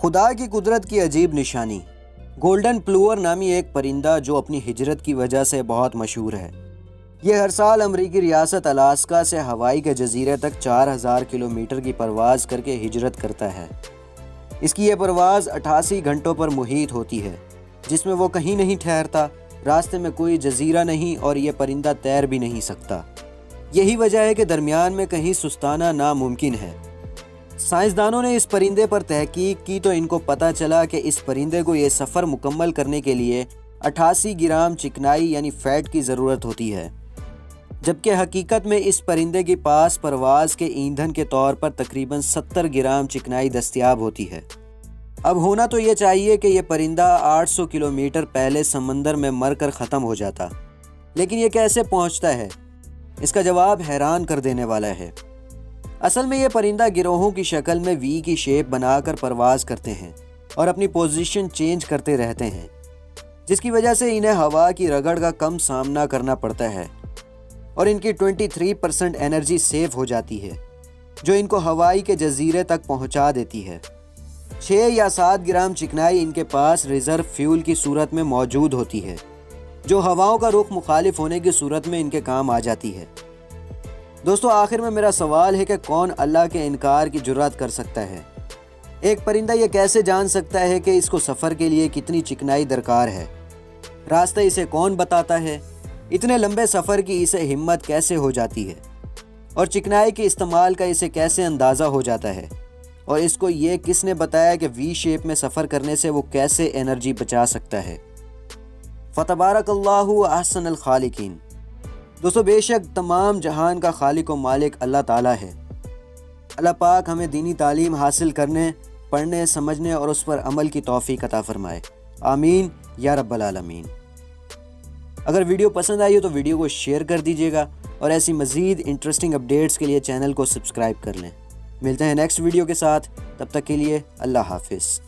خدا کی قدرت کی عجیب نشانی۔ گولڈن پلوور نامی ایک پرندہ جو اپنی ہجرت کی وجہ سے بہت مشہور ہے۔ یہ ہر سال امریکی ریاست الاسکا سے ہوائی کے جزیرے تک 4000 کلومیٹر کی پرواز کر کے ہجرت کرتا ہے۔ اس کی یہ پرواز 88 گھنٹوں پر محیط ہوتی ہے، جس میں وہ کہیں نہیں ٹھہرتا، راستے میں کوئی جزیرہ نہیں اور یہ پرندہ تیر بھی نہیں سکتا۔ یہی وجہ ہے کہ درمیان میں کہیں سستانا ناممکن ہے۔ سائنسدانوں نے اس پرندے پر تحقیق کی تو ان کو پتہ چلا کہ اس پرندے کو یہ سفر مکمل کرنے کے لیے 88 گرام چکنائی یعنی فیٹ کی ضرورت ہوتی ہے، جبکہ حقیقت میں اس پرندے کے پاس پرواز کے ایندھن کے طور پر تقریباً 70 گرام چکنائی دستیاب ہوتی ہے۔ اب ہونا تو یہ چاہیے کہ یہ پرندہ 800 کلومیٹر پہلے سمندر میں مر کر ختم ہو جاتا، لیکن یہ کیسے پہنچتا ہے؟ اس کا جواب حیران کر دینے والا ہے۔ اصل میں یہ پرندہ گروہوں کی شکل میں وی کی شیپ بنا کر پرواز کرتے ہیں اور اپنی پوزیشن چینج کرتے رہتے ہیں، جس کی وجہ سے انہیں ہوا کی رگڑ کا کم سامنا کرنا پڑتا ہے اور ان کی 23% انرجی سیو ہو جاتی ہے، جو ان کو ہوائی کے جزیرے تک پہنچا دیتی ہے۔ 6 یا 7 گرام چکنائی ان کے پاس ریزرو فیول کی صورت میں موجود ہوتی ہے، جو ہواؤں کا رخ مخالف ہونے کی صورت میں ان کے کام آ جاتی ہے۔ دوستو، آخر میں میرا سوال ہے کہ کون اللہ کے انکار کی جرات کر سکتا ہے؟ ایک پرندہ یہ کیسے جان سکتا ہے کہ اس کو سفر کے لیے کتنی چکنائی درکار ہے؟ راستہ اسے کون بتاتا ہے؟ اتنے لمبے سفر کی اسے ہمت کیسے ہو جاتی ہے؟ اور چکنائی کے استعمال کا اسے کیسے اندازہ ہو جاتا ہے؟ اور اس کو یہ کس نے بتایا کہ وی شیپ میں سفر کرنے سے وہ کیسے انرجی بچا سکتا ہے؟ فتبارک اللہ احسن الخالقین۔ دوستو، بے شک تمام جہان کا خالق و مالک اللہ تعالیٰ ہے۔ اللہ پاک ہمیں دینی تعلیم حاصل کرنے، پڑھنے، سمجھنے اور اس پر عمل کی توفیق عطا فرمائے، آمین یا رب العالمین۔ اگر ویڈیو پسند آئی ہو تو ویڈیو کو شیئر کر دیجیے گا اور ایسی مزید انٹرسٹنگ اپڈیٹس کے لیے چینل کو سبسکرائب کر لیں۔ ملتے ہیں نیکسٹ ویڈیو کے ساتھ، تب تک کے لیے اللہ حافظ۔